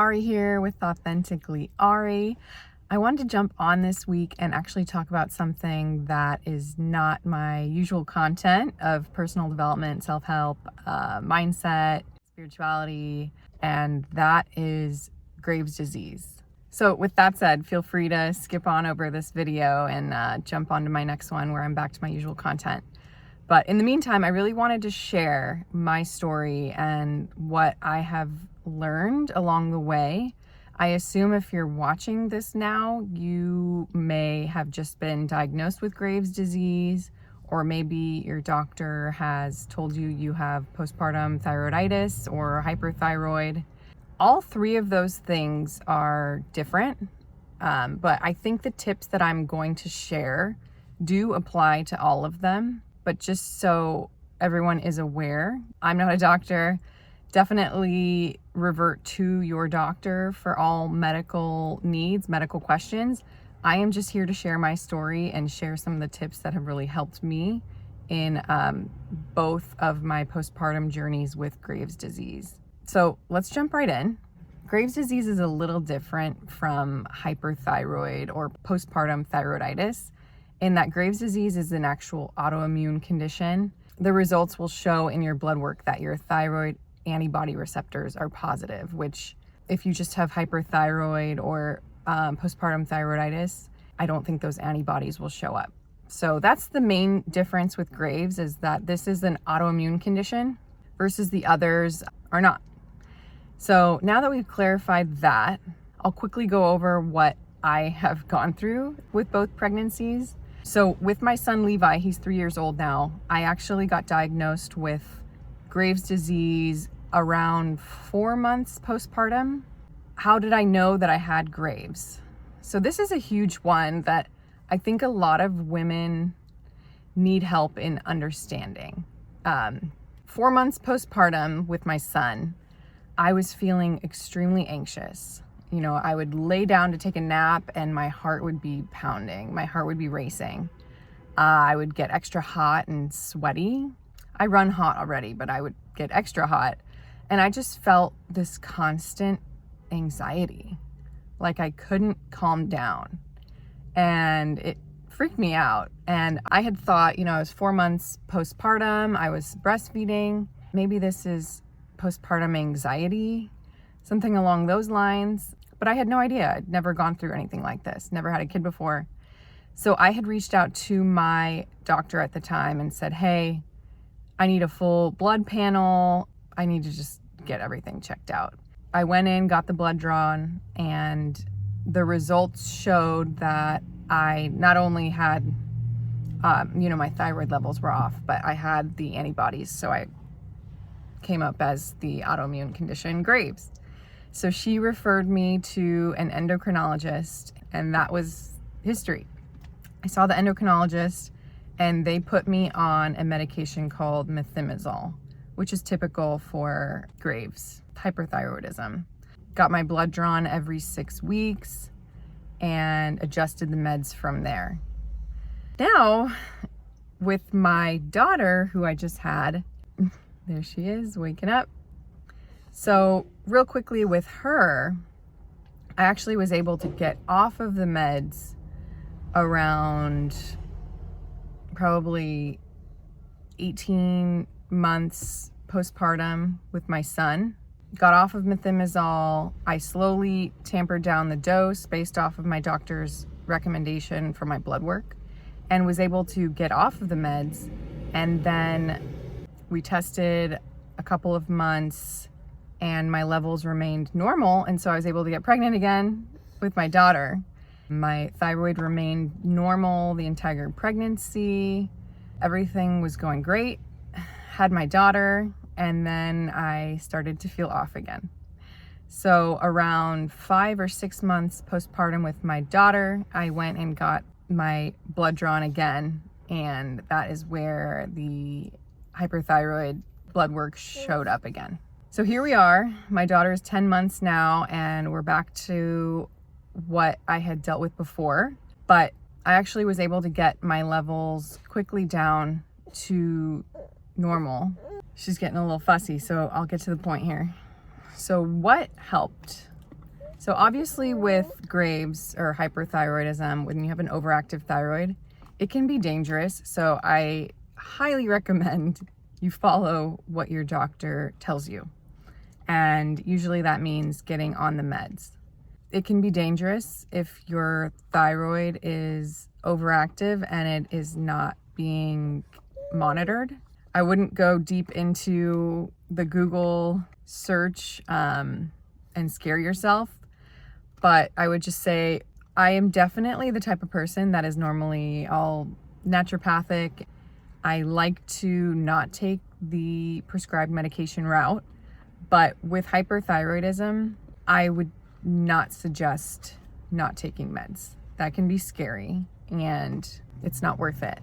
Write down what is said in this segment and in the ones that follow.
Ari here with Authentically Ari. I wanted to jump on this week and actually talk about something that is not my usual content of personal development, self-help, mindset, spirituality, and that is Graves' disease. So with that said, feel free to skip on over this video and jump onto my next one where I'm back to my usual content. But in the meantime, I really wanted to share my story and what I have learned along the way. I assume if you're watching this now, you may have just been diagnosed with Graves' disease, or maybe your doctor has told you you have postpartum thyroiditis or hyperthyroid. All three of those things are different, but I think the tips that I'm going to share do apply to all of them. But just so everyone is aware, I'm not a doctor. Definitely revert to your doctor for all medical needs, medical questions. I am just here to share my story and share some of the tips that have really helped me in both of my postpartum journeys with Graves' disease. So let's jump right in. Graves' disease is a little different from hyperthyroid or postpartum thyroiditis in that Graves' disease is an actual autoimmune condition. The results will show in your blood work that your thyroid antibody receptors are positive, which if you just have hyperthyroid or postpartum thyroiditis, I don't think those antibodies will show up. So that's the main difference with Graves, is that this is an autoimmune condition versus the others are not. So now that we've clarified that, I'll quickly go over what I have gone through with both pregnancies. So with my son Levi, he's 3 years old now, I actually got diagnosed with Graves' disease around 4 months postpartum. How did I know that I had Graves? So this is a huge one that I think a lot of women need help in understanding. 4 months postpartum with my son, I was feeling extremely anxious. You know, I would lay down to take a nap and my heart would be pounding. My heart would be racing. I would get extra hot and sweaty. I run hot already, but I would get extra hot. And I just felt this constant anxiety. Like I couldn't calm down. And it freaked me out. And I had thought, I was 4 months postpartum. I was breastfeeding. Maybe this is postpartum anxiety, something along those lines. But I had no idea. I'd never gone through anything like this, never had a kid before. So I had reached out to my doctor at the time and said, hey, I need a full blood panel. I need to just get everything checked out. I went in, got the blood drawn, and the results showed that I not only had, my thyroid levels were off, but I had the antibodies. So I came up as the autoimmune condition Graves. So she referred me to an endocrinologist, and that was history. I saw the endocrinologist, and they put me on a medication called methimazole, which is typical for Graves, hyperthyroidism. Got my blood drawn every 6 weeks and adjusted the meds from there. Now, with my daughter, who I just had, there she is, waking up. So real quickly with her, I actually was able to get off of the meds around probably 18 months postpartum with my son. Got off of methimazole. I slowly tampered down the dose based off of my doctor's recommendation for my blood work and was able to get off of the meds. And then we tested a couple of months and my levels remained normal. And so I was able to get pregnant again with my daughter. My thyroid remained normal the entire pregnancy. Everything was going great. Had my daughter, and then I started to feel off again. So around 5 or 6 months postpartum with my daughter, I went and got my blood drawn again. And that is where the hyperthyroid blood work showed up again. So here we are. My daughter is 10 months now, and we're back to what I had dealt with before. But I actually was able to get my levels quickly down to normal. She's getting a little fussy, so I'll get to the point here. So what helped? So obviously with Graves or hyperthyroidism, when you have an overactive thyroid, it can be dangerous. So I highly recommend you follow what your doctor tells you. And usually that means getting on the meds. It can be dangerous if your thyroid is overactive and it is not being monitored. I wouldn't go deep into the Google search and scare yourself, but I would just say I am definitely the type of person that is normally all naturopathic. I like to not take the prescribed medication route, but with hyperthyroidism, I would not suggest not taking meds. That can be scary and it's not worth it.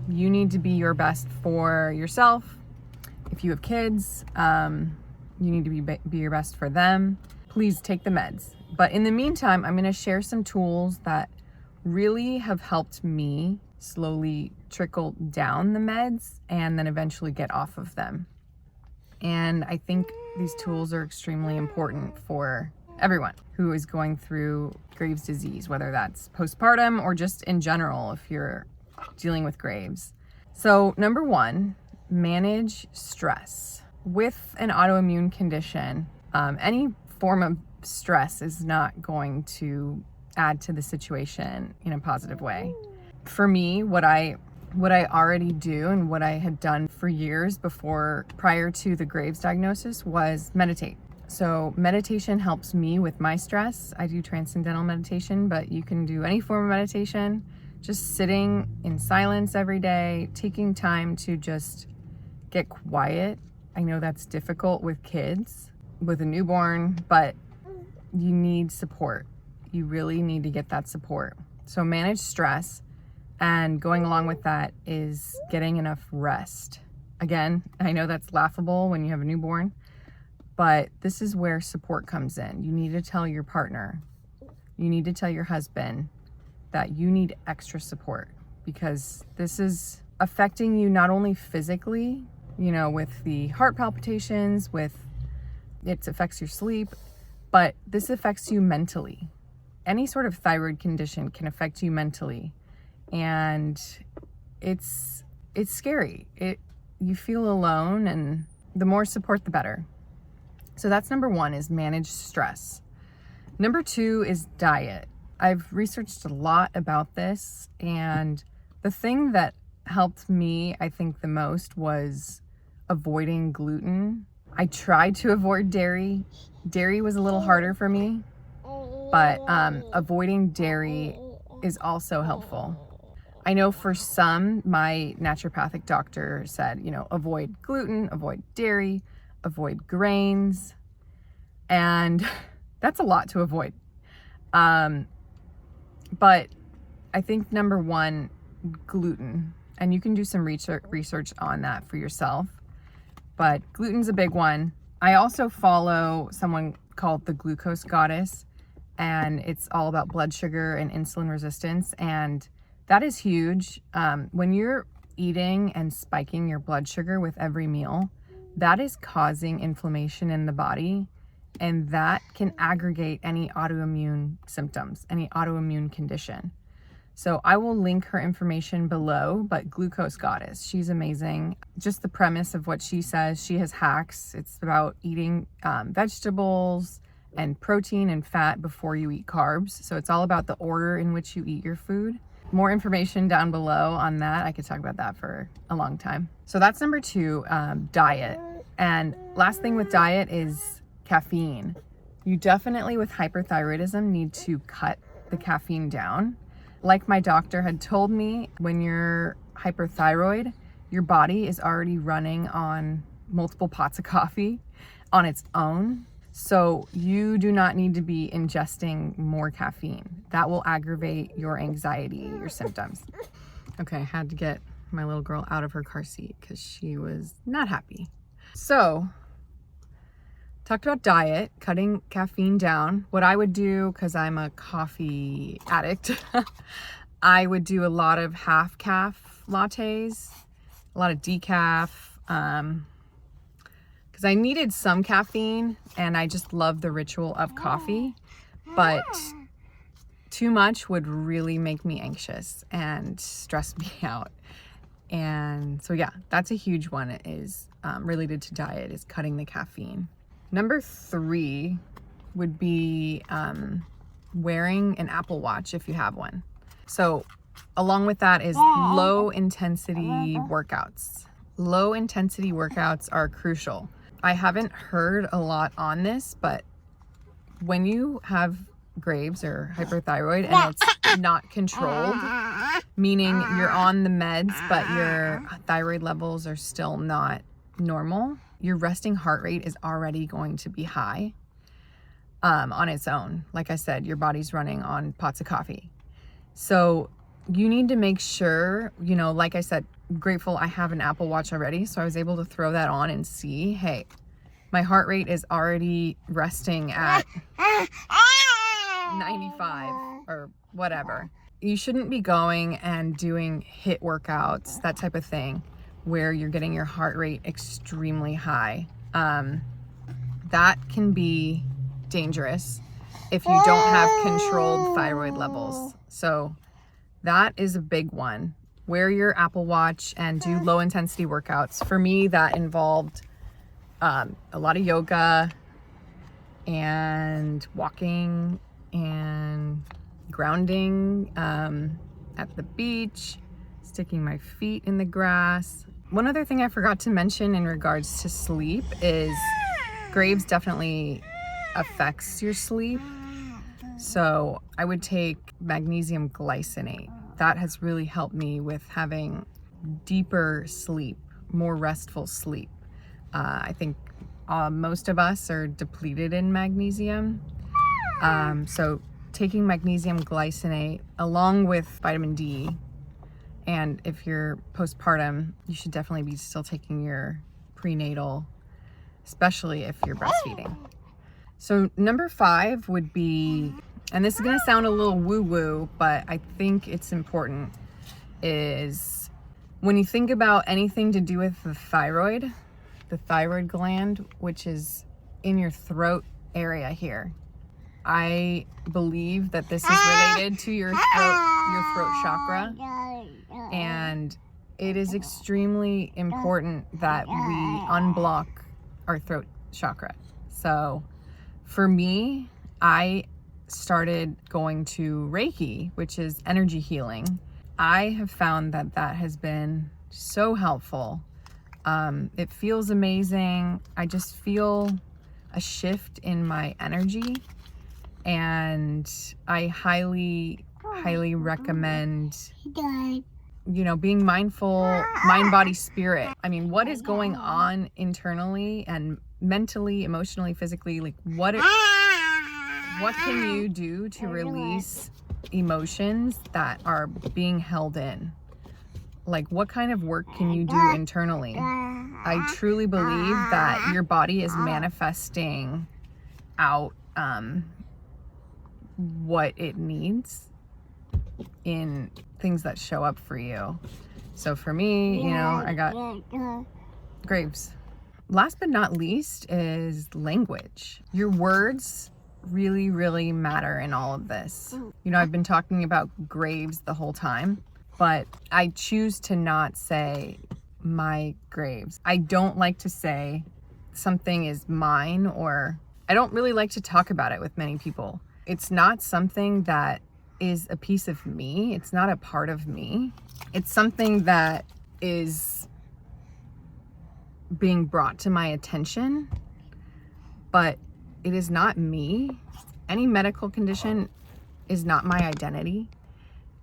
You need to be your best for yourself. If you have kids, you need to be your best for them. Please take the meds. But in the meantime, I'm going to share some tools that really have helped me slowly trickle down the meds and then eventually get off of them. And I think these tools are extremely important for everyone who is going through Graves' disease, whether that's postpartum or just in general if you're dealing with Graves. So number one, manage stress. With an autoimmune condition, any form of stress is not going to add to the situation in a positive way. For me, what I already do and what I had done for years prior to the Graves diagnosis was meditate. So meditation helps me with my stress. I do transcendental meditation, but you can do any form of meditation. Just sitting in silence every day, taking time to just get quiet. I know that's difficult with kids, with a newborn, but you need support. You really need to get that support. So manage stress, and going along with that is getting enough rest. Again, I know that's laughable when you have a newborn, but this is where support comes in. You need to tell your partner, you need to tell your husband that you need extra support, because this is affecting you not only physically, with the heart palpitations, it affects your sleep, but this affects you mentally. Any sort of thyroid condition can affect you mentally, and it's scary. You feel alone, and the more support, the better. So that's number one, is manage stress. Number two is diet. I've researched a lot about this, and the thing that helped me, I think, the most was avoiding gluten. I tried to avoid dairy. Dairy was a little harder for me, but avoiding dairy is also helpful. I know for some, my naturopathic doctor said, avoid gluten, avoid dairy, avoid grains, and that's a lot to avoid. But I think number one, gluten, and you can do some research on that for yourself, but gluten's a big one. I also follow someone called the Glucose Goddess, and it's all about blood sugar and insulin resistance, and that is huge. When you're eating and spiking your blood sugar with every meal, that is causing inflammation in the body, and that can aggravate any autoimmune symptoms, any autoimmune condition. So I will link her information below, but Glucose Goddess, she's amazing. Just the premise of what she says, she has hacks. It's about eating vegetables and protein and fat before you eat carbs. So it's all about the order in which you eat your food. More information down below on that. I could talk about that for a long time. So that's number two, diet. And last thing with diet is caffeine. You definitely, with hyperthyroidism, need to cut the caffeine down. Like my doctor had told me, when you're hyperthyroid, your body is already running on multiple pots of coffee on its own. So you do not need to be ingesting more caffeine. That will aggravate your anxiety, your symptoms. Okay, I had to get my little girl out of her car seat because she was not happy. So, talked about diet, cutting caffeine down. What I would do, because I'm a coffee addict, I would do a lot of half calf lattes, a lot of decaf, because I needed some caffeine, and I just love the ritual of coffee. but too much would really make me anxious and stress me out. And so yeah, that's a huge one, is related to diet, is cutting the caffeine. Number 3 would be wearing an Apple Watch if you have one. So along with that is low intensity workouts. Low intensity workouts are crucial. I haven't heard a lot on this, but when you have Graves or hyperthyroid and it's not controlled, meaning you're on the meds but your thyroid levels are still not normal, your resting heart rate is already going to be high on its own. Like I said, your body's running on pots of coffee. So you need to make sure, you know, like I said, grateful I have an Apple Watch already, so I was able to throw that on and see, hey, my heart rate is already resting at 95 or whatever. You shouldn't be going and doing HIIT workouts, that type of thing, where you're getting your heart rate extremely high. That can be dangerous if you don't have controlled thyroid levels. So that is a big one. Wear your Apple Watch and do low intensity workouts. For me, that involved a lot of yoga and walking and grounding at the beach, sticking my feet in the grass. One other thing I forgot to mention in regards to sleep is Graves definitely affects your sleep. So I would take magnesium glycinate. That has really helped me with having deeper sleep, more restful sleep. I think most of us are depleted in magnesium. So taking magnesium glycinate along with vitamin D, and if you're postpartum, you should definitely be still taking your prenatal, especially if you're breastfeeding. So number 5 would be, and this is gonna sound a little woo-woo, but I think it's important, is when you think about anything to do with the thyroid gland, which is in your throat area here. I believe that this is related to your throat chakra, and it is extremely important that we unblock our throat chakra. So for me, I started going to Reiki, which is energy healing. I have found that that has been so helpful. It feels amazing. I just feel a shift in my energy, and I highly recommend, you know, being mindful, mind, body, spirit. I mean, what is going on internally and mentally, emotionally, physically? Like, what can you do to release emotions that are being held in? Like, what kind of work can you do internally? I truly believe that your body is manifesting out what it needs in things that show up for you. So for me, you know, I got Graves. Last but not least is language. Your words really matter in all of this. You know, I've been talking about Graves the whole time, but I choose to not say my Graves. I don't like to say something is mine, or I don't really like to talk about it with many people. It's not something that is a piece of me. It's not a part of me. It's something that is being brought to my attention, but it is not me. Any medical condition is not my identity,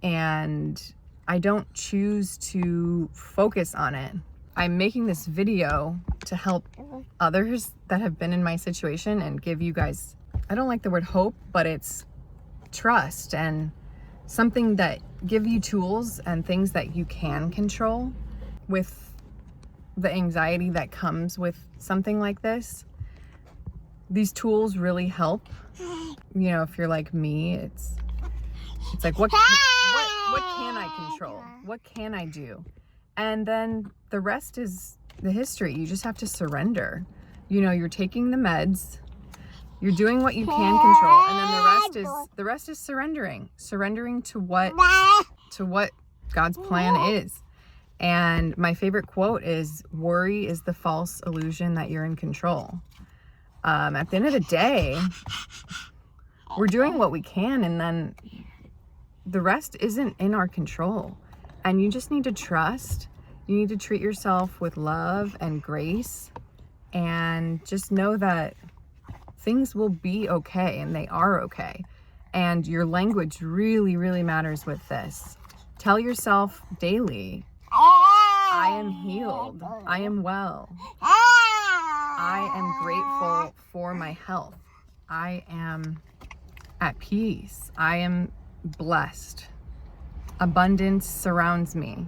and I don't choose to focus on it. I'm making this video to help others that have been in my situation and give you guys, I don't like the word hope, but it's trust and something that give you tools and things that you can control with the anxiety that comes with something like this. These tools really help. You know, if you're like me, it's like, what can I control? What can I do? And then the rest is the history. You just have to surrender. You know, you're taking the meds, You're doing what you can control, and then the rest is surrendering to what God's plan is. And my favorite quote is, worry is the false illusion that you're in control. At the end of the day, we're doing what we can, and then the rest isn't in our control. And you just need to trust. You need to treat yourself with love and grace, and just know that things will be okay, and they are okay. And your language really, really matters with this. Tell yourself daily, I am healed. I am well. I am grateful for my health. I am at peace. I am blessed. Abundance surrounds me.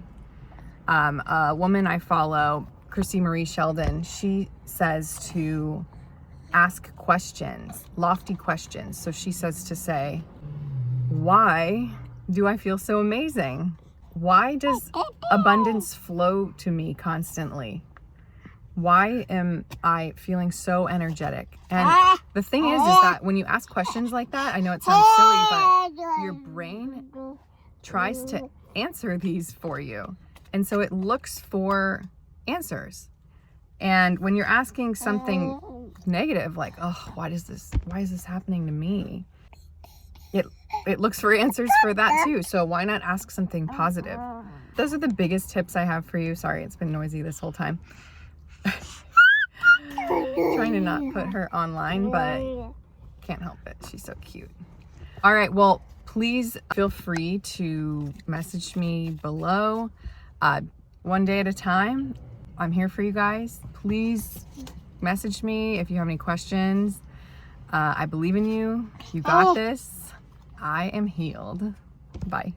A woman I follow, Christy Marie Sheldon, she says to ask questions, lofty questions. So she says to say, why do I feel so amazing? Why does abundance flow to me constantly? Why am I feeling so energetic? And the thing is that when you ask questions like that, I know it sounds silly, but your brain tries to answer these for you. And so it looks for answers. And when you're asking something negative, like, oh, why is this happening to me? It looks for answers for that too. So why not ask something positive? Those are the biggest tips I have for you. Sorry, it's been noisy this whole time. Trying to not put her online, but can't help it. She's so cute. All right, well, please feel free to message me below. One day at a time. I'm here for you guys. Please message me if you have any questions. I believe in you. You got this. I am healed. Bye.